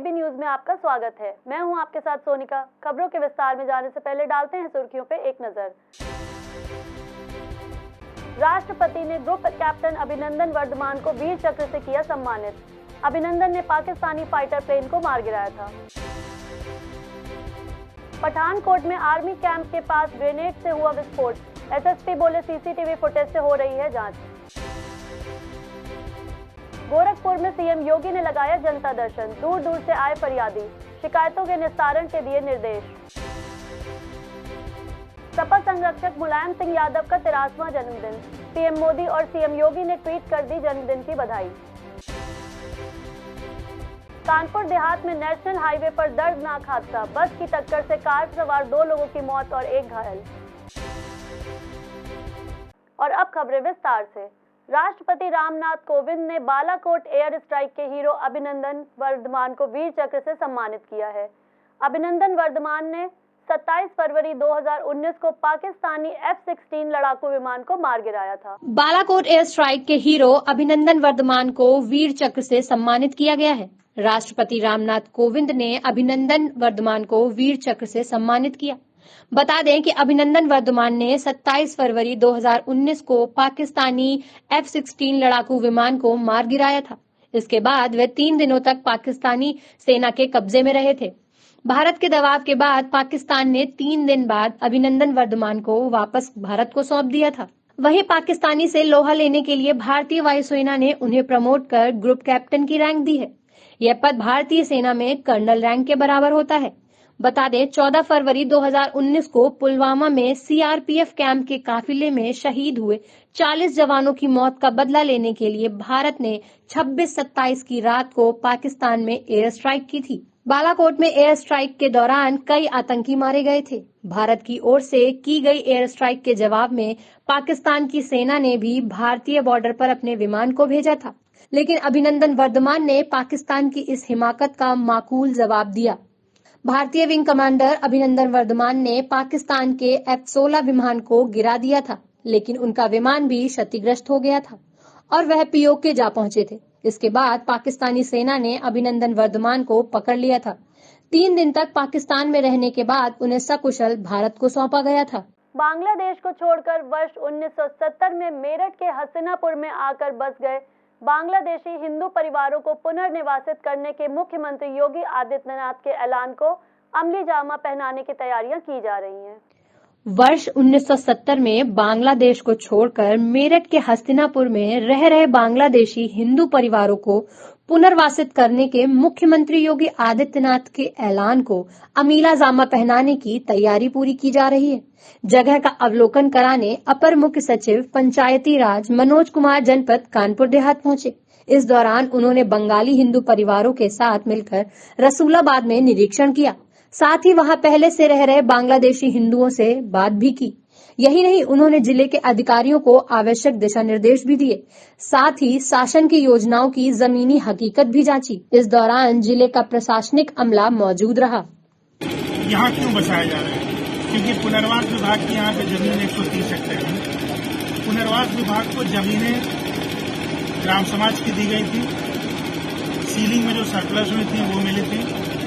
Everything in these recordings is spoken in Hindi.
AB न्यूज में आपका स्वागत है। मैं हूं आपके साथ सोनिका। खबरों के विस्तार में जाने से पहले डालते हैं सुर्खियों पे एक नजर। राष्ट्रपति ने ग्रुप कैप्टन अभिनंदन वर्धमान को वीर चक्र से किया सम्मानित। अभिनंदन ने पाकिस्तानी फाइटर प्लेन को मार गिराया था। पठानकोट में आर्मी कैंप के पास ग्रेनेड से हुआ विस्फोट। SSP बोले CCTV फुटेज से हो रही है जांच। गोरखपुर में CM योगी ने लगाया जनता दर्शन। दूर दूर से आए फरियादी, शिकायतों के निस्तारण के दिए निर्देश। सपा संरक्षक मुलायम सिंह यादव का 83वां जन्मदिन। PM मोदी और CM योगी ने ट्वीट कर दी जन्मदिन की बधाई। कानपुर देहात में नेशनल हाईवे पर दर्दनाक हादसा। बस की टक्कर से कार सवार 2 लोगों की मौत और 1 घायल। और अब खबरें विस्तार से। राष्ट्रपति रामनाथ कोविंद ने बालाकोट एयर स्ट्राइक के हीरो अभिनंदन वर्धमान को वीर चक्र से सम्मानित किया है। अभिनंदन वर्धमान ने 27 फरवरी 2019 को पाकिस्तानी F-16 लड़ाकू विमान को मार गिराया था। बालाकोट एयर स्ट्राइक के हीरो अभिनंदन वर्धमान को वीर चक्र से सम्मानित किया गया है। राष्ट्रपति रामनाथ कोविंद ने अभिनंदन वर्धमान को वीर चक्र से सम्मानित किया। बता दें कि अभिनंदन वर्धमान ने 27 फरवरी 2019 को पाकिस्तानी F-16 लड़ाकू विमान को मार गिराया था। इसके बाद वे 3 दिनों तक पाकिस्तानी सेना के कब्जे में रहे थे। भारत के दबाव के बाद पाकिस्तान ने 3 दिन बाद अभिनंदन वर्धमान को वापस भारत को सौंप दिया था। वहीं पाकिस्तानी से लोहा लेने के लिए भारतीय वायुसेना ने उन्हें प्रमोट कर ग्रुप कैप्टन की रैंक दी है। यह पद भारतीय सेना में कर्नल रैंक के बराबर होता है। बता दें 14 फरवरी 2019 को पुलवामा में CRPF कैंप के काफिले में शहीद हुए 40 जवानों की मौत का बदला लेने के लिए भारत ने 26-27 की रात को पाकिस्तान में एयर स्ट्राइक की थी। बालाकोट में एयर स्ट्राइक के दौरान कई आतंकी मारे गए थे। भारत की ओर से की गई एयर स्ट्राइक के जवाब में पाकिस्तान की सेना ने भी भारतीय बॉर्डर पर अपने विमान को भेजा था, लेकिन अभिनंदन वर्धमान ने पाकिस्तान की इस हिमाकत का माकूल जवाब दिया। भारतीय विंग कमांडर अभिनंदन वर्धमान ने पाकिस्तान के F-16 विमान को गिरा दिया था, लेकिन उनका विमान भी क्षतिग्रस्त हो गया था और वह POK जा पहुंचे थे। इसके बाद पाकिस्तानी सेना ने अभिनंदन वर्धमान को पकड़ लिया था। 3 दिन तक पाकिस्तान में रहने के बाद उन्हें सकुशल भारत को सौंपा गया था। बांग्लादेश को छोड़कर वर्ष 1970 में मेरठ के हसीनापुर में आकर बस गए बांग्लादेशी हिंदू परिवारों को पुनर्निवासित करने के मुख्यमंत्री योगी आदित्यनाथ के ऐलान को अमली जामा पहनाने की तैयारियां की जा रही हैं। वर्ष 1970 में बांग्लादेश को छोड़कर मेरठ के हस्तिनापुर में रह रहे बांग्लादेशी हिंदू परिवारों को पुनर्वासित करने के मुख्यमंत्री योगी आदित्यनाथ के ऐलान को अमीला जामा पहनाने की तैयारी पूरी की जा रही है। जगह का अवलोकन कराने अपर मुख्य सचिव पंचायती राज मनोज कुमार जनपद कानपुर देहात पहुंचे। इस दौरान उन्होंने बंगाली हिंदू परिवारों के साथ मिलकर रसूलाबाद में निरीक्षण किया। साथ ही वहां पहले से रह रहे बांग्लादेशी हिंदुओं से बात भी की। यही नहीं, उन्होंने जिले के अधिकारियों को आवश्यक दिशा निर्देश भी दिए। साथ ही शासन की योजनाओं की जमीनी हकीकत भी जांची। इस दौरान जिले का प्रशासनिक अमला मौजूद रहा। यहाँ क्यों बसाया जा रहा है? क्योंकि पुनर्वास विभाग की यहाँ पे जमीन 130 हेक्टेयर है। पुनर्वास विभाग को जमीनें ग्राम समाज की दी गई थी। सीलिंग में जो सरप्लस हुई थी वो मिली थी।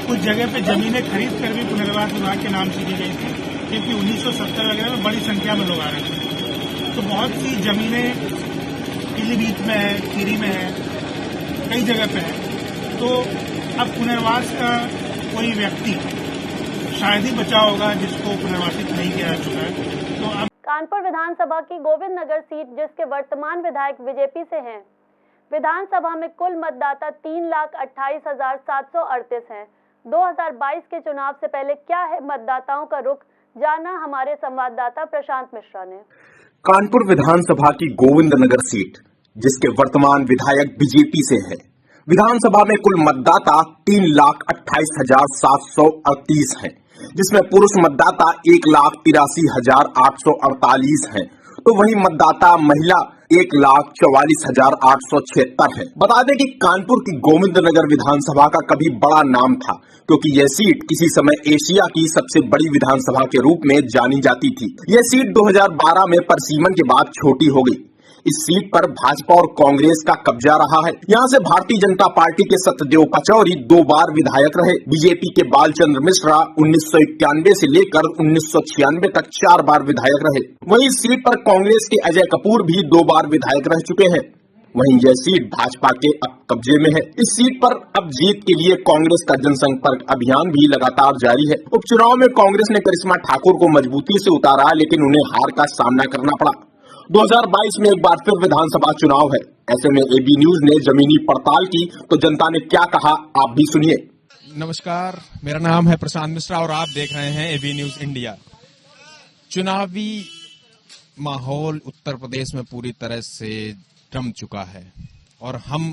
कुछ जगह पे जमीनें खरीद कर भी पुनर्वास विभाग के नाम से दी गई थी, क्योंकि 1970 वगैरह में बड़ी संख्या में लोग आ रहे थे। तो बहुत सी जमीनें पीलीभीत में है, खीरी में है, कई जगह पे है। तो अब पुनर्वास का कोई व्यक्ति शायद ही बचा होगा जिसको पुनर्वासित नहीं किया जा चुका है। तो अब कानपुर विधानसभा की गोविंद नगर सीट, जिसके वर्तमान विधायक बीजेपी से हैं, विधानसभा में कुल मतदाता 3,28,738 हैं। 2022 के चुनाव से पहले क्या है मतदाताओं का रुख, जाना हमारे संवाददाता प्रशांत मिश्रा ने। कानपुर विधानसभा की गोविंद नगर सीट, जिसके वर्तमान विधायक बीजेपी से है, विधानसभा में कुल मतदाता 3,28,738 हैं, जिसमें पुरुष मतदाता 1,83,848 हैं, तो वहीं मतदाता महिला 1,44,876 है। बता दें कि कानपुर की गोविंद नगर विधानसभा का कभी बड़ा नाम था, क्योंकि यह सीट किसी समय एशिया की सबसे बड़ी विधानसभा के रूप में जानी जाती थी। यह सीट 2012 में परसीमन के बाद छोटी हो गई। इस सीट पर भाजपा और कांग्रेस का कब्जा रहा है। यहाँ से भारतीय जनता पार्टी के सत्यदेव पचौरी 2 बार विधायक रहे। बीजेपी के बालचंद्र मिश्रा 1991 से लेकर 1996 तक 4 बार विधायक रहे। वहीं इस सीट पर कांग्रेस के अजय कपूर भी 2 बार विधायक रह चुके हैं। वहीं यह सीट भाजपा के अब कब्जे में है। इस सीट पर अब जीत के लिए कांग्रेस का जनसंपर्क अभियान भी लगातार जारी है। उपचुनाव में कांग्रेस ने करिश्मा ठाकुर को मजबूती से उतारा, लेकिन उन्हें हार का सामना करना पड़ा। 2022 में एक बार फिर विधानसभा चुनाव है। ऐसे में एबी न्यूज ने जमीनी पड़ताल की तो जनता ने क्या कहा, आप भी सुनिए। नमस्कार, मेरा नाम है प्रशांत मिश्रा और आप देख रहे हैं एबी न्यूज इंडिया। चुनावी माहौल उत्तर प्रदेश में पूरी तरह से जम चुका है और हम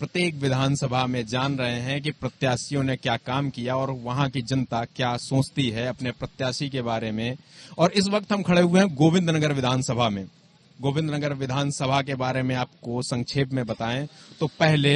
प्रत्येक विधानसभा में जान रहे हैं कि प्रत्याशियों ने क्या काम किया और वहां की जनता क्या सोचती है अपने प्रत्याशी के बारे में। और इस वक्त हम खड़े हुए हैं गोविंदनगर विधानसभा में। गोविंदनगर विधानसभा के बारे में आपको संक्षेप में बताएं तो पहले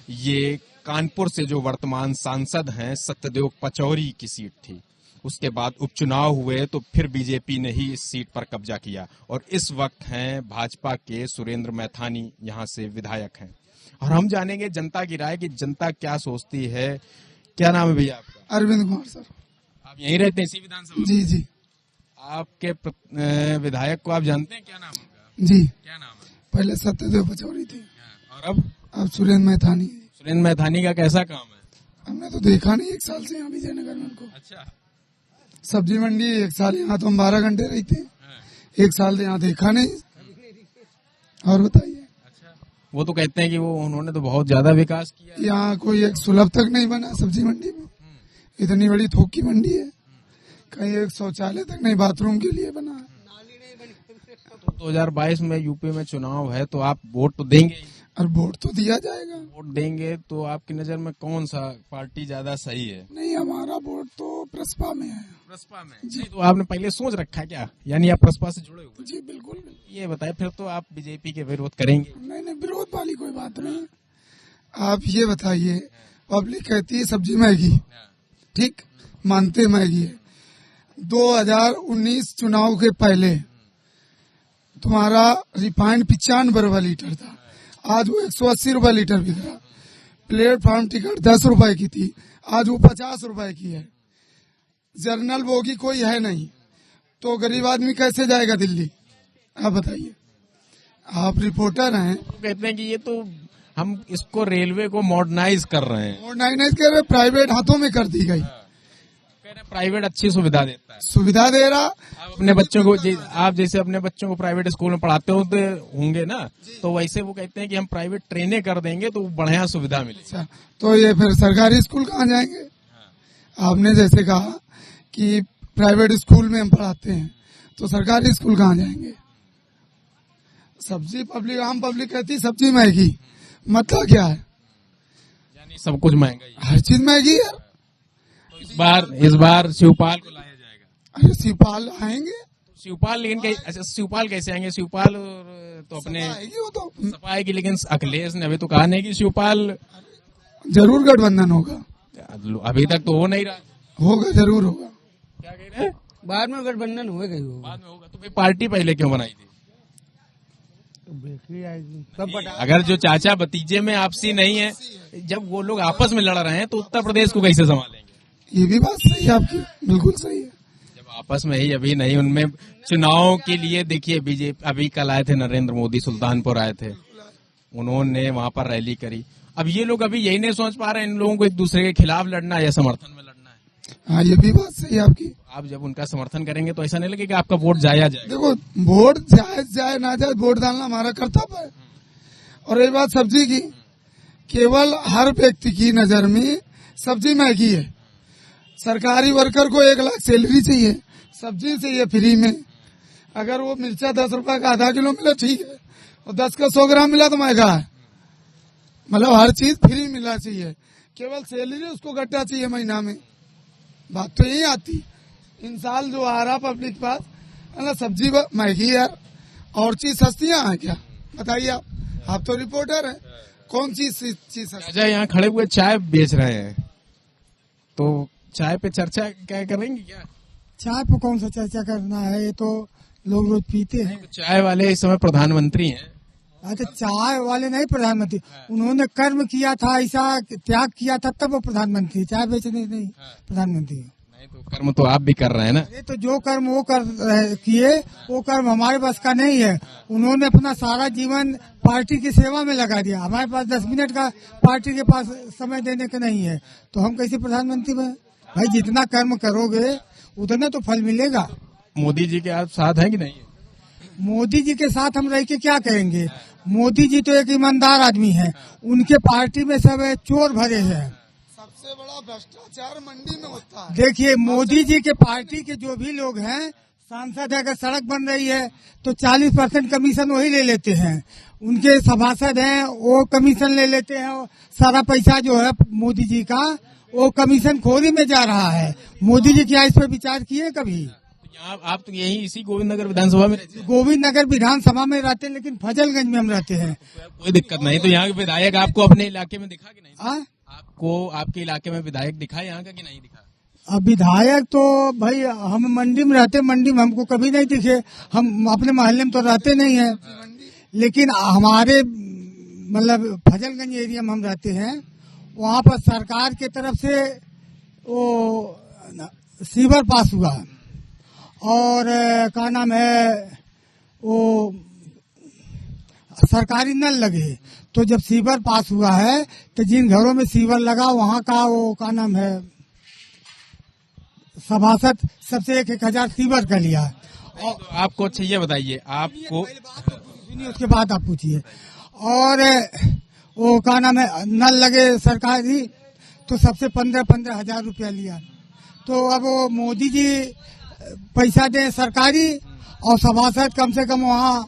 ये कानपुर से जो वर्तमान सांसद हैं सत्यदेव पचौरी की सीट थी। उसके बाद उपचुनाव हुए तो फिर बीजेपी ने ही इस सीट पर कब्जा किया और इस वक्त हैं भाजपा के सुरेंद्र मैथानी यहां से विधायक हैं। और हम जानेंगे जनता की राय कि जनता क्या सोचती है। क्या नाम है भैया आपका? अरविंद कुमार सर। आप यहीं रहते हैं इसी विधानसभा? जी जी। आपके विधायक को आप जानते हैं, क्या नाम है? जी। क्या नाम है? पहले सत्यदेव पचौरी थी और अब सुरेंद्र मैथानी। सुरेंद्र मैथानी का कैसा काम है? हमने तो देखा नहीं 1 साल से यहाँ विजयनगर में उनको। अच्छा। सब्जी मंडी 1 साल, यहाँ तो हम 12 घंटे रहते हैं। 1 साल से यहाँ देखा नहीं। और बताइए। अच्छा। वो तो कहते हैं कि वो उन्होंने तो बहुत ज्यादा विकास किया। यहाँ कोई एक सुलभ तक नहीं बना सब्जी मंडी में। इतनी बड़ी थोक की मंडी है, कहीं एक शौचालय तक नहीं बाथरूम के लिए बना है। तो 2022 में यूपी में चुनाव है तो आप वोट तो देंगे ही। और वोट तो दिया जाएगा। वोट देंगे तो आपकी नजर में कौन सा पार्टी ज्यादा सही है? नहीं, हमारा वोट तो प्रसपा में है। प्रसपा में जी। तो आपने पहले सोच रखा है क्या, यानी आप प्रसपा से जुड़े हुए? जी बिल्कुल। ये बताए फिर तो आप बीजेपी के विरोध करेंगे? नहीं नहीं, विरोध वाली कोई बात नहीं। आप ये बताइए, पब्लिक कहती है सब्जी महंगी, ठीक, मानते महंगी है। 2019 चुनाव के पहले तुम्हारा रिफाइंड 95 रुपए लीटर था, आज वो 180 रुपए लीटर बिक रहा। प्लेटफॉर्म टिकट 10 रुपए की थी, आज वो 50 रुपए की है। जर्नल बोगी कोई है नहीं, तो गरीब आदमी कैसे जाएगा दिल्ली? आप बताइए। आप रिपोर्टर हैं। कहते हैं कि ये तो हम इसको रेलवे को मॉडर्नाइज कर रहे हैं। मॉडर्नाइज कर रहे, प्राइवेट हाथों में कर दी गई। प्राइवेट अच्छी सुविधा देता है। सुविधा दे रहा। आप अपने बच्चों को आप जैसे अपने बच्चों को प्राइवेट स्कूल में पढ़ाते होंगे ना, तो वैसे वो कहते हैं कि हम प्राइवेट ट्रेनें कर देंगे तो बढ़िया सुविधा मिले। अच्छा, तो ये फिर सरकारी स्कूल कहाँ जाएंगे? आपने जैसे कहा कि प्राइवेट स्कूल में हम पढ़ाते हैं, तो सरकारी स्कूल कहाँ जाएंगे? सब्जी पब्लिक, आम पब्लिक कहती सब्जी महंगी, मतलब क्या है? यानी सब कुछ महंगा ही, हर चीज महंगी है। इस बार शिवपाल को लाया जाएगा। अरे शिवपाल आएंगे? शिवपाल, लेकिन अच्छा शिवपाल कैसे आएंगे? शिवपाल तो अपने वो तो सपा आएगी, लेकिन अखिलेश ने अभी तो कहा नहीं कि शिवपाल जरूर गठबंधन होगा। अभी तक तो हो नहीं रहा। होगा, जरूर होगा। क्या कह रहे हैं? बाद में गठबंधन होगा ही होगा। बाद में होगा। तो भाई पार्टी पहले क्यों बनाई थी? सब अगर जो चाचा भतीजे में आपसी नहीं है, जब वो लोग आपस में लड़ रहे हैं तो उत्तर प्रदेश को कैसे संभालेंगे? ये भी बात सही है आपकी, बिल्कुल सही है। जब आपस में ही अभी नहीं, उनमें चुनाव के लिए देखिए बीजेपी अभी कल आए थे, नरेंद्र मोदी सुल्तानपुर आए थे, उन्होंने वहां पर रैली करी। अब ये लोग अभी यही नहीं सोच पा रहे इन लोगों को एक दूसरे के खिलाफ लड़ना है या समर्थन में लड़ना है। हाँ, ये भी बात सही है आपकी। आप जब उनका समर्थन करेंगे तो ऐसा नहीं लगेगा आपका वोट जाया जाए। देखो, वोट जायज जाए ना जाए, वोट डालना हमारा कर्तव्य है। और ये बात सब्जी की, केवल हर व्यक्ति की नजर में सब्जी महंगी है। सरकारी वर्कर को 1 लाख सैलरी चाहिए, सब्जी चाहिए फ्री में। अगर वो मिर्चा 10 रुपए का आधा किलो मिला ठीक है, और 10 का 100 ग्राम मिला तो महंगा है। मतलब हर चीज फ्री मिलना चाहिए, केवल सैलरी उसको गट्टा चाहिए महीना में। बात तो यही आती। इन साल जो आ रहा पब्लिक पास, मतलब सब्जी महंगी यार, और चीज सस्तियां हैं क्या? बताइए आप तो रिपोर्टर हैं, कौन चीज सस्ती? अच्छा, यहाँ खड़े हुए चाय बेच रहे हैं, तो चाय पे चर्चा क्या करेंगे? क्या चाय पे कौन सा चर्चा करना है? ये तो लोग रोज पीते हैं। चाय वाले इस समय प्रधानमंत्री हैं, अच्छा, चाय वाले नहीं प्रधानमंत्री, उन्होंने कर्म किया था, ऐसा त्याग किया था, तब वो प्रधानमंत्री, चाय बेचने नहीं प्रधानमंत्री। नहीं तो कर्म तो आप भी कर रहे हैं ना। अरे तो जो कर्म वो किए, वो कर्म हमारे पास का नहीं है। उन्होंने अपना सारा जीवन पार्टी की सेवा में लगा दिया। हमारे पास 10 मिनट का पार्टी के पास समय देने का नहीं है, तो हम कैसे प्रधानमंत्री बने? भाई जितना कर्म करोगे उतना तो फल मिलेगा। मोदी जी के आप साथ हैं कि नहीं? मोदी जी के साथ हम रह के क्या करेंगे? मोदी जी तो एक ईमानदार आदमी है, उनके पार्टी में सब चोर भरे हैं। सबसे बड़ा भ्रष्टाचार मंडी में होता है। देखिए, मोदी जी के पार्टी के जो भी लोग हैं, सांसद है, अगर सड़क बन रही है तो 40% कमीशन वही ले लेते हैं। उनके सभासद हैं, वो कमीशन ले लेते हैं। सारा पैसा जो है मोदी जी का, वो कमीशन खोरी में जा रहा है। मोदी जी क्या इस पर विचार किए कभी? आप तो यही इसी गोविंद नगर विधानसभा में रहते हैं? गोविंद नगर विधानसभा में रहते हैं, लेकिन फजलगंज में हम रहते हैं। कोई दिक्कत नहीं। तो यहाँ के विधायक आपको अपने इलाके में दिखा कि नहीं? आपको आपके इलाके में विधायक दिखा यहाँ का कि नहीं दिखा? अब विधायक तो भाई हम मंडी में रहते, मंडी में हमको कभी नहीं दिखे। हम अपने मोहल्ले में तो रहते नहीं है, लेकिन हमारे मतलब फजलगंज एरिया में हम रहते हैं, वहाँ पर सरकार की तरफ से वो सीवर पास हुआ और क्या नाम है, वो सरकारी नल लगे। तो जब सीवर पास हुआ है तो जिन घरों में सीवर लगा वहाँ का वो क्या नाम है, सभासद सबसे 1,000 सीवर का लिया। और तो आपको अच्छा ये बताइए, आपको सुनिए उसके बाद आप पूछिए। और वो क्या नाम है, नल लगे सरकारी, तो सबसे 15-15 हजार रुपया लिया। तो अब वो मोदी जी पैसा दे सरकारी, और सभासद कम से कम वहाँ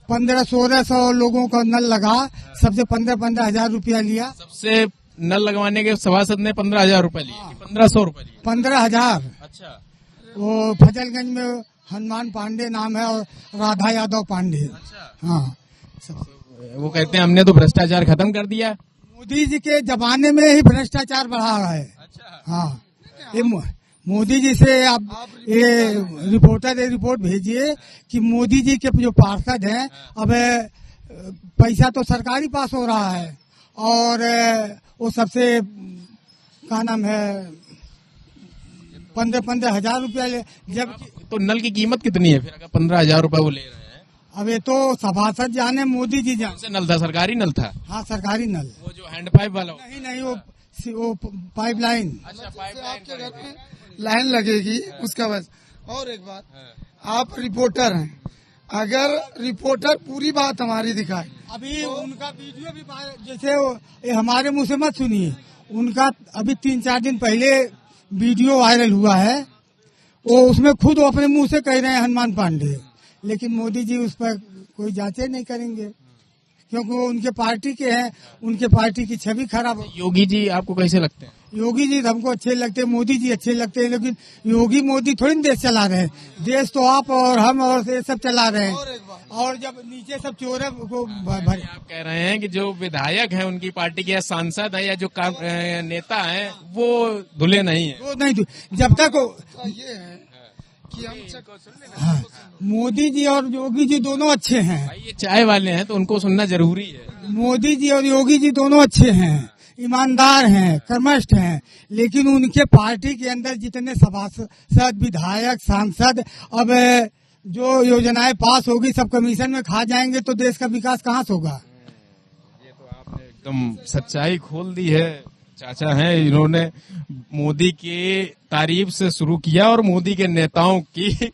1500-1600 लोगों का नल लगा, सबसे 15-15 हजार रुपया लिया। सबसे नल लगवाने के सभासद ने 15,000 रुपए लिए, 1500 रुपए लिए? 15,000। अच्छा। वो फजलगंज में हनुमान पांडे नाम है और राधा यादव पांडे। अच्छा। हाँ, वो कहते हैं हमने तो भ्रष्टाचार खत्म कर दिया। मोदी जी के जमाने में ही भ्रष्टाचार बढ़ा है। अच्छा। हाँ, ये मोदी जी से आप ये रिपोर्ट भेजिए कि मोदी जी के जो पार्षद हैं, अब पैसा तो सरकारी पास हो रहा है, और वो सबसे क्या नाम है 15-15 हजार रुपया ले। जब तो नल की कीमत कितनी है फिर, अगर 15,000 रुपए वो ले रहे हैं? अब ये तो सभासद जाने, मोदी जी जाने। कौन सा नल था? सरकारी नल था? हाँ, सरकारी नल। वो जो हैंडपाइप वाला? नहीं, वो पाइपलाइन। अच्छा, पाइपलाइन। आपके घर में लाइन लगेगी उसका बस। और एक बात, आप रिपोर्टर हैं, अगर रिपोर्टर पूरी बात हमारी दिखाए, अभी उनका वीडियो भी जैसे हमारे मुंह से मत सुनिए, उनका अभी 3-4 दिन पहले वीडियो वायरल हुआ है, वो उसमें खुद वो अपने मुंह से कह रहे हैं हनुमान पांडे, लेकिन मोदी जी उस पर कोई जांचें नहीं करेंगे, क्योंकि वो उनके पार्टी के हैं, उनके पार्टी की छवि खराब हो। योगी जी आपको कैसे लगते हैं? योगी जी हमको अच्छे लगते हैं, मोदी जी अच्छे लगते हैं, लेकिन योगी मोदी थोड़ी देश चला रहे हैं। देश तो आप और हम और ये सब चला रहे हैं, और जब नीचे सब चोर को भरे। आप कह रहे हैं कि जो विधायक हैं उनकी पार्टी के, या सांसद है, या जो नेता हैं, वो धुले नहीं है? वो नहीं, जब तक ये है कि हम मोदी जी और योगी जी दोनों अच्छे हैं। भाई ये चाय वाले हैं तो उनको सुनना जरूरी है। मोदी जी और योगी जी दोनों अच्छे हैं, ईमानदार हैं, कर्मठ हैं, लेकिन उनके पार्टी के अंदर जितने सभासद, विधायक, सांसद, अब जो योजनाएं पास होगी सब कमीशन में खा जाएंगे, तो देश का विकास कहाँ से होगा? ये तो आपने एकदम सच्चाई खोल दी है। चाचा हैं, इन्होंने मोदी की तारीफ से शुरू किया और मोदी के नेताओं की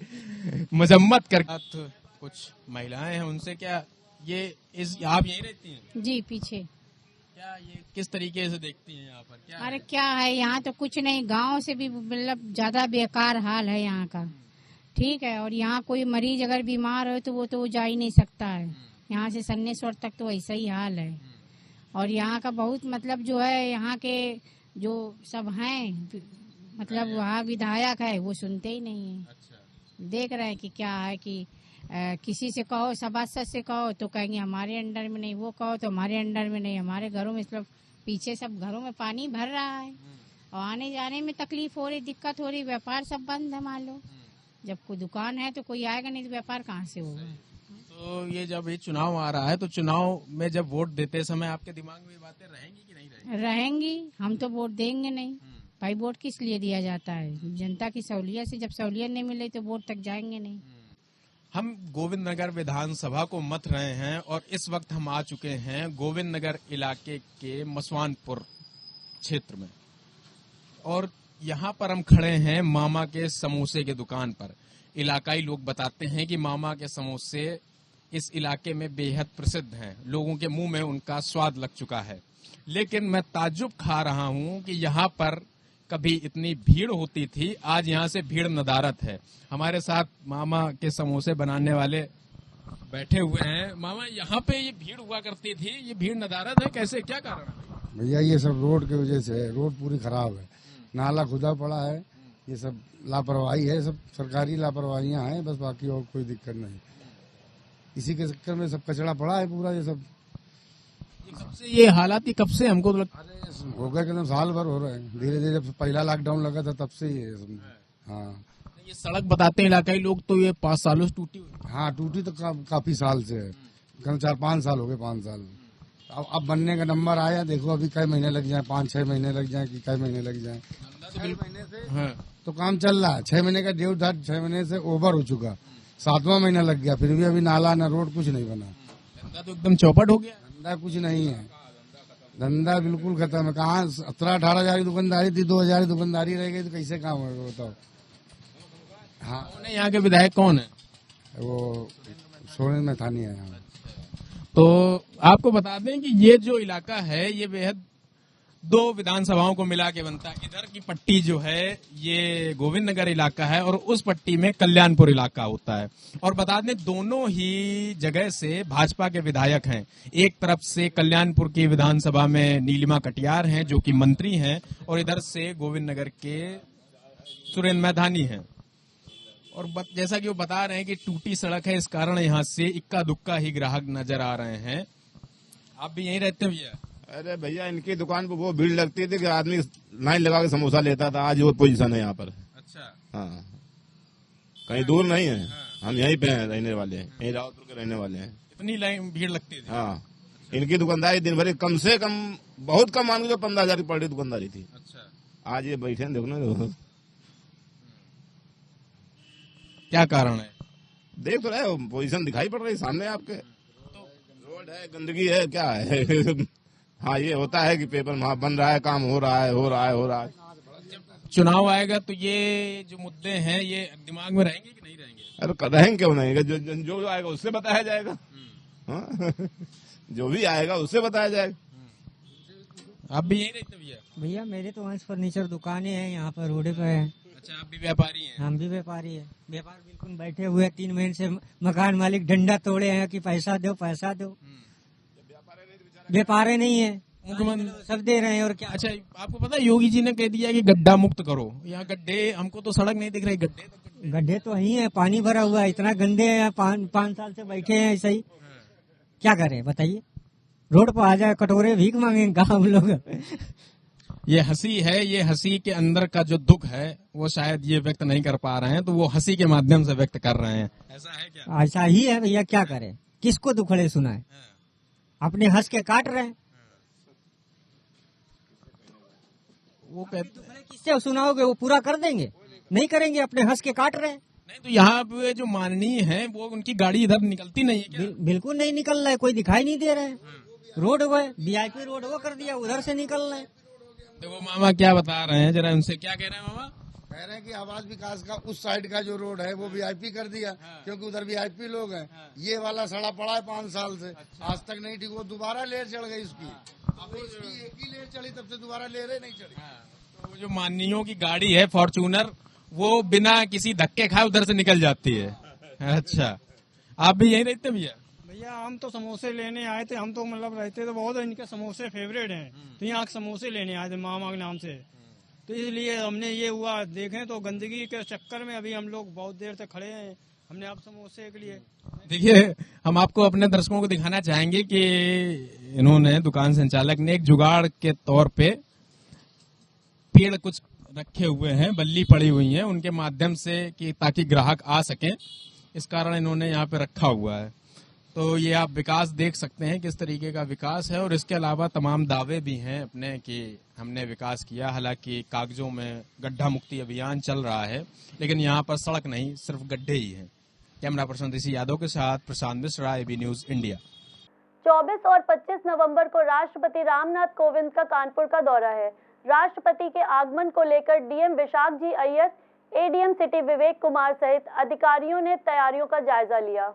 मजम्मत कर। कुछ महिलाएं हैं, उनसे क्या ये आप यहीं रहती हैं? जी, पीछे। क्या ये किस तरीके से देखती हैं यहाँ पर? क्या अरे क्या है, यहाँ तो कुछ नहीं, गांव से भी मतलब ज्यादा बेकार हाल है यहाँ का। ठीक है, और यहाँ कोई मरीज अगर बीमार हो तो वो जा ही नहीं सकता है। यहाँ से सन्नेश्वर तक तो ऐसा ही हाल है। और यहाँ का बहुत मतलब जो है, यहाँ के जो सब हैं, मतलब वहाँ विधायक है, वो सुनते ही नहीं है। अच्छा। देख रहे हैं कि क्या है कि किसी से कहो, सभासद से कहो तो कहेंगे हमारे अंडर में नहीं, वो कहो तो हमारे अंडर में नहीं, हमारे घरों में, मतलब पीछे सब घरों में पानी भर रहा है और आने जाने में तकलीफ हो रही, दिक्कत हो रही, व्यापार सब बंद है। मान लो जब कोई दुकान है तो कोई आएगा नहीं, तो व्यापार कहाँ से होगा? तो तो ये जब ये चुनाव आ रहा है तो चुनाव में जब वोट देते समय आपके दिमाग में ये बातें रहेंगी कि नहीं रहेंगी? रहेंगी। हम तो वोट देंगे नहीं भाई। वोट किस लिए दिया जाता है? जनता की सहूलियत से। जब सहूलियत नहीं मिले तो वोट तक जाएंगे नहीं। हम गोविंद नगर विधानसभा को मत रहे हैं और इस वक्त हम आ चुके हैं गोविंद नगर इलाके के मसवानपुर क्षेत्र में, और यहाँ पर हम खड़े हैं मामा के समोसे के दुकान पर। इलाकाई लोग बताते हैं कि मामा के समोसे इस इलाके में बेहद प्रसिद्ध हैं, लोगों के मुंह में उनका स्वाद लग चुका है। लेकिन मैं ताज्जुब खा रहा हूं कि यहाँ पर कभी इतनी भीड़ होती थी, आज यहाँ से भीड़ नदारत है। हमारे साथ मामा के समोसे बनाने वाले बैठे हुए हैं। मामा, यहाँ पे ये भीड़ हुआ करती थी, ये भीड़ नदारत है, कैसे, क्या कारण है? भैया ये सब रोड की वजह से है। रोड पूरी खराब है, नाला खुदा पड़ा है, ये सब लापरवाही है, सब सरकारी लापरवाहियां हैं बस, बाकी और कोई दिक्कत नहीं। इसी के चक्कर में सब कचरा पड़ा है पूरा। ये सब कब से ये हालात, ये कब से? हमको तो लगता अरे हो गए एकदम साल भर हो रहे हैं। धीरे धीरे जब पहला लॉकडाउन लगा था तब से ही है सब। हाँ, ये सड़क बताते हैं इलाकाई लोग तो ये 5 सालों से टूटी हुई। हाँ टूटी तो काफी साल से है, कम 4-5 साल हो गए, 5 साल। अब बनने का नंबर आया, देखो अभी कई महीने लग जाए, 5-6 महीने लग जाए कि कई महीने लग जाए। 6 महीने से तो काम चल रहा है। 6 महीने का ड्यू था, 6 महीने से ओवर हो चुका, 7वां महीना लग गया, फिर भी अभी नाला ना रोड कुछ नहीं बना। धंधा तो एकदम चौपट हो गया। धंधा कुछ नहीं है, धंधा बिल्कुल खत्म है। कहाँ 17-18 हजार की दुकानदारी थी, 2 हजार की दुकानदारी रह गई, तो कैसे काम होगा बताओ? हाँ, यहाँ के विधायक कौन है? वो सोरेन मैथानी है यहाँ। तो आपको बता दें कि ये जो इलाका है ये बेहद 2 विधानसभाओं को मिला के बनता है। इधर की पट्टी जो है ये गोविंद नगर इलाका है और उस पट्टी में कल्याणपुर इलाका होता है। और बता दें दोनों ही जगह से भाजपा के विधायक हैं। एक तरफ से कल्याणपुर की विधानसभा में नीलिमा कटियार हैं जो कि मंत्री हैं, और इधर से गोविंद नगर के सुरेंद्र मैदानी हैं। और जैसा कि वो बता रहे हैं कि टूटी सड़क है, इस कारण यहाँ से इक्का दुक्का ही ग्राहक नजर आ रहे हैं। आप भी यहीं रहते हैं भैया? अरे भैया, इनकी दुकान पर वो भीड़ लगती थी कि आदमी लाइन लगा के समोसा लेता था। आज वो पोजीशन है यहाँ पर। अच्छा। हाँ, कहीं दूर नहीं है। हम यहीं पे हैं, रहने वाले हैं, यहीं रावतपुर के रहने वाले हैं। इतनी लाइन भीड़ लगती थी? हाँ, इनकी दुकानदारी दिन भर कम से कम, बहुत कम मान के 15 हजार की पर डे दुकानदारी थी। अच्छा। आज ये बैठे हैं, देखो ना, क्या कारण है? देख तो रहे, पोजीशन दिखाई पड़ रही सामने आपके। रोड है, गंदगी है, क्या है? हाँ, ये होता है कि पेपर वहाँ बन रहा है, काम हो रहा है। जब चुनाव आएगा तो ये जो मुद्दे हैं ये दिमाग में रहेंगे कि नहीं रहेंगे? अरे रहेंगे क्यों नहीं, जो आएगा उससे बताया जाएगा। हाँ? जो भी आएगा उससे बताया जाएगा। आप भी यहीं रहते भैया? भैया मेरे तो वहाँ फर्नीचर दुकानें हैं, यहाँ पर रोड पे है। अच्छा, आप भी व्यापारी हैं? हम भी व्यापारी है। व्यापार बिल्कुल बैठे हुए 3 महीने से मकान मालिक डंडा तोड़े हैं कि पैसा दो पैसा दो। व्यापारी नहीं है, मुख्यमंत्री सब दे रहे हैं और क्या। अच्छा, आपको पता है योगी जी ने कह दिया कि गड्ढा मुक्त करो। यहाँ गड्ढे, हमको तो सड़क नहीं दिख रही, गड्ढे तो ही है, पानी भरा हुआ है, इतना गंदे हैं। 5 साल से बैठे हैं ऐसे ही, क्या करें बताइए? रोड पर आ जाए, कटोरे भीख मांगेंगे हम लोग। ये हंसी है, ये हंसी के अंदर का जो दुख है वो शायद ये व्यक्त नहीं कर पा रहे हैं, तो वो हंसी के माध्यम से व्यक्त कर रहे हैं। ऐसा है क्या? ऐसा ही है भैया, क्या करें? किसको दुखड़े सुनाए? अपने हंस के काट रहे हैं। वो कहते किससे सुनाओगे? वो पूरा कर देंगे? नहीं करेंगे, अपने हंस के काट रहे हैं। नहीं, तो यहाँ पे जो माननीय है वो उनकी गाड़ी इधर निकलती नहीं है क्या? बिल्कुल नहीं निकल रहा है, कोई दिखाई नहीं दे रहा है। रोड वो VIP रोड वो कर दिया, उधर से निकल रहे हैं। देखो मामा क्या बता रहे हैं, जरा उनसे क्या कह रहे हैं मामा? कह रहे हैं कि आवास विकास का उस साइड का जो रोड है वो VIP कर दिया, क्योंकि उधर VIP लोग हैं। ये वाला सड़ा पड़ा है 5 साल से, आज तक नहीं ठीक। वो दोबारा लेयर चढ़ गई उसकी, अब इसकी एक ही लेयर चढ़ी, तब से दोबारा लेयर नहीं चढ़ी। तो जो माननीयों की गाड़ी है फॉर्च्यूनर, वो बिना किसी धक्के खाए उधर से निकल जाती है। अच्छा, आप भी यहीं रहते भैया? भैया हम तो समोसे लेने आए थे, हम तो मतलब रहते तो बहुत, इनके समोसे फेवरेट हैं, तो यहाँ समोसे लेने आए थे मामा के नाम से। तो इसलिए हमने ये हुआ, देखें तो गंदगी के चक्कर में अभी हम लोग बहुत देर से खड़े हैं, हमने आप समोसे के लिए। देखिए, हम आपको अपने दर्शकों को दिखाना चाहेंगे कि इन्होंने, दुकान संचालक ने एक जुगाड़ के तौर पे पेड़ कुछ रखे हुए हैं, बल्ली पड़ी हुई है, उनके माध्यम से कि ताकि ग्राहक आ सकें, इस कारण इन्होंने यहाँ पे रखा हुआ है। तो ये आप विकास देख सकते हैं किस तरीके का विकास है, और इसके अलावा तमाम दावे भी हैं अपने कि हमने विकास किया। हालांकि कागजों में गड्ढा मुक्ति अभियान चल रहा है, लेकिन यहाँ पर सड़क नहीं, सिर्फ गड्ढे ही हैं। कैमरा पर्सन ऋषि यादव के साथ Prashant Mishra, AB news India. 24 और 25 नवंबर को राष्ट्रपति रामनाथ कोविंद का कानपुर का दौरा है। राष्ट्रपति के आगमन को लेकर डीएम विशाख जी अय्यर, एडीएम सिटी विवेक कुमार सहित अधिकारियों ने तैयारियों का जायजा लिया।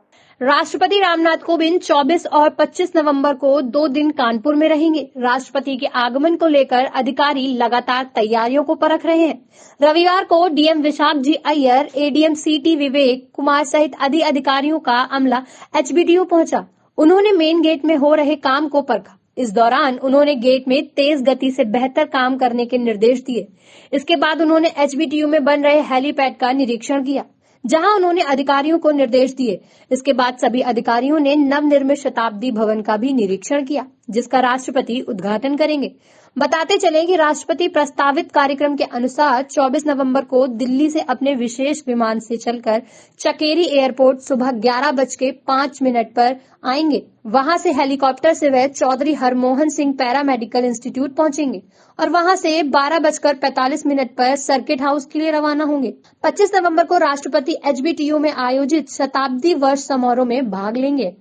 राष्ट्रपति रामनाथ कोविंद 24 और 25 नवंबर को 2 दिन कानपुर में रहेंगे। राष्ट्रपति के आगमन को लेकर अधिकारी लगातार तैयारियों को परख रहे हैं। रविवार को डीएम विशाख जी अय्यर, एडीएम सिटी विवेक कुमार सहित अधिकारियों का अमला एचबीडीओ पहुंचा। उन्होंने मेन गेट में हो रहे काम को परखा। इस दौरान उन्होंने गेट में तेज गति से बेहतर काम करने के निर्देश दिए। इसके बाद उन्होंने एचबीटीयू में बन रहे हेलीपैड का निरीक्षण किया, जहां उन्होंने अधिकारियों को निर्देश दिए। इसके बाद सभी अधिकारियों ने नवनिर्मित शताब्दी भवन का भी निरीक्षण किया, जिसका राष्ट्रपति उद्घाटन करेंगे। बताते चले कि राष्ट्रपति प्रस्तावित कार्यक्रम के अनुसार 24 नवंबर को दिल्ली से अपने विशेष विमान से चलकर चकेरी एयरपोर्ट सुबह 11:05 पर आएंगे। वहां से हेलीकॉप्टर से वे चौधरी हरमोहन सिंह पैरामेडिकल इंस्टीट्यूट पहुंचेंगे और वहां से 12:45 पर सर्किट हाउस के लिए रवाना होंगे। 25 नवंबर को राष्ट्रपति एचबीटीयू में आयोजित शताब्दी वर्ष समारोह में भाग लेंगे।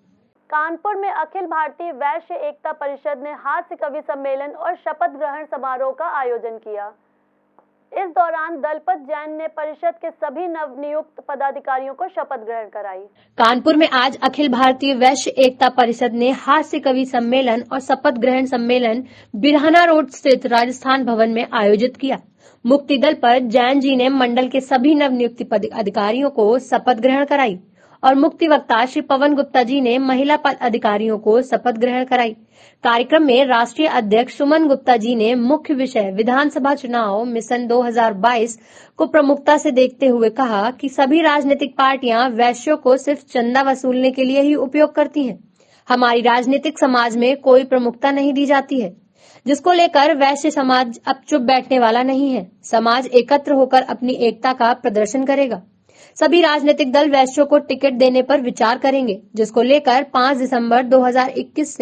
कानपुर में अखिल भारतीय वैश्य एकता परिषद ने हास्य कवि सम्मेलन और शपथ ग्रहण समारोह का आयोजन किया। इस दौरान दलपत जैन ने परिषद के सभी नवनियुक्त पदाधिकारियों को शपथ ग्रहण कराई। कानपुर में आज अखिल भारतीय वैश्य एकता परिषद ने हास्य कवि सम्मेलन और शपथ ग्रहण सम्मेलन बिरहाना रोड स्थित राजस्थान भवन में आयोजित किया। मुक्ति दल पर जैन जी ने मंडल के सभी नवनियुक्त अधिकारियों को शपथ ग्रहण कराई और मुक्ति वक्ता श्री पवन गुप्ता जी ने महिला पद अधिकारियों को शपथ ग्रहण कराई। कार्यक्रम में राष्ट्रीय अध्यक्ष सुमन गुप्ता जी ने मुख्य विषय विधानसभा चुनाव मिशन 2022 को प्रमुखता से देखते हुए कहा कि सभी राजनीतिक पार्टियां वैश्यों को सिर्फ चंदा वसूलने के लिए ही उपयोग करती हैं। हमारी राजनीतिक समाज में कोई प्रमुखता नहीं दी जाती है, जिसको लेकर वैश्य समाज अब चुप बैठने वाला नहीं है। समाज एकत्र होकर अपनी एकता का प्रदर्शन करेगा। सभी राजनीतिक दल वैश्यों को टिकट देने पर विचार करेंगे, जिसको लेकर 5 दिसंबर 2021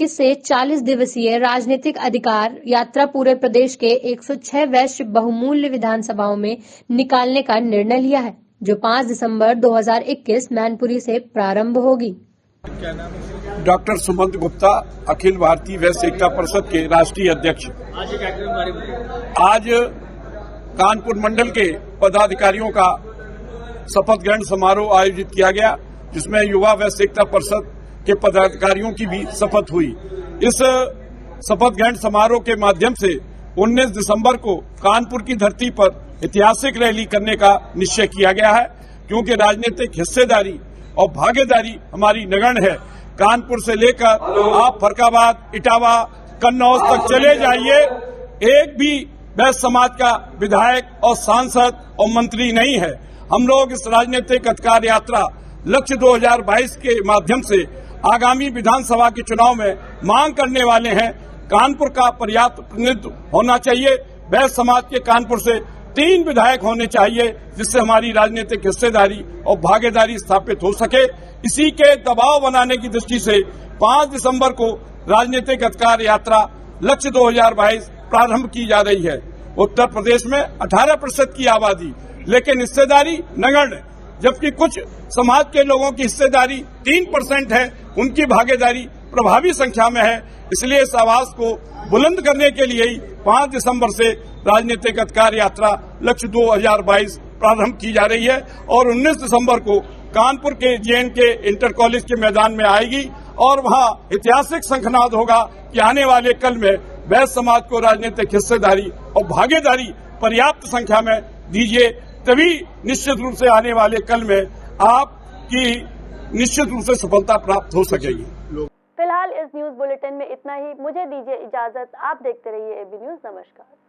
से 40 दिवसीय राजनीतिक अधिकार यात्रा पूरे प्रदेश के 106 वैश्य बहुमूल्य विधानसभाओं में निकालने का निर्णय लिया है, जो 5 दिसंबर 2021 मैनपुरी से प्रारंभ होगी। डॉक्टर सुमंत गुप्ता, अखिल भारतीय वैश्य एकता परिषद के राष्ट्रीय अध्यक्ष। आज कानपुर मंडल के पदाधिकारियों का शपथ ग्रहण समारोह आयोजित किया गया, जिसमें युवा वैश्य एकता परिषद के पदाधिकारियों की भी शपथ हुई। इस शपथ ग्रहण समारोह के माध्यम से 19 दिसंबर को कानपुर की धरती पर ऐतिहासिक रैली करने का निश्चय किया गया है, क्योंकि राजनीतिक हिस्सेदारी और भागीदारी हमारी नगण्य है। कानपुर से लेकर आप फरकाबाद, इटावा, कन्नौज तक चले जाइए, एक भी वैश्य समाज का विधायक और सांसद और मंत्री नहीं है। हम लोग इस राजनीतिक अधिकार यात्रा लक्ष्य 2022 के माध्यम से आगामी विधानसभा के चुनाव में मांग करने वाले हैं। कानपुर का पर्याप्त प्रतिनिधित्व होना चाहिए। वैश्य समाज के कानपुर से 3 विधायक होने चाहिए, जिससे हमारी राजनीतिक हिस्सेदारी और भागीदारी स्थापित हो सके। इसी के दबाव बनाने की दृष्टि से 5 दिसंबर को राजनीतिक अधिकार यात्रा लक्ष्य 2022 प्रारंभ की जा रही है। उत्तर प्रदेश में 18% की आबादी, लेकिन हिस्सेदारी नगण्य, जबकि कुछ समाज के लोगों की हिस्सेदारी 3% है, उनकी भागीदारी प्रभावी संख्या में है। इसलिए इस आवाज को बुलंद करने के लिए ही 5 दिसंबर से राजनीतिक अधिकार यात्रा लक्ष्य 2022 प्रारंभ की जा रही है और 19 दिसंबर को कानपुर के JNK इंटर कॉलेज के मैदान में आएगी और वहां ऐतिहासिक शंखनाद होगा कि आने वाले कल में वैश्य समाज को राजनीतिक हिस्सेदारी और भागीदारी पर्याप्त संख्या में दीजिए, तभी निश्चित रूप से आने वाले कल में आपकी निश्चित रूप से सफलता प्राप्त हो सकेगी। फिलहाल इस न्यूज बुलेटिन में इतना ही। मुझे दीजिए इजाजत। आप देखते रहिए एबी न्यूज। नमस्कार।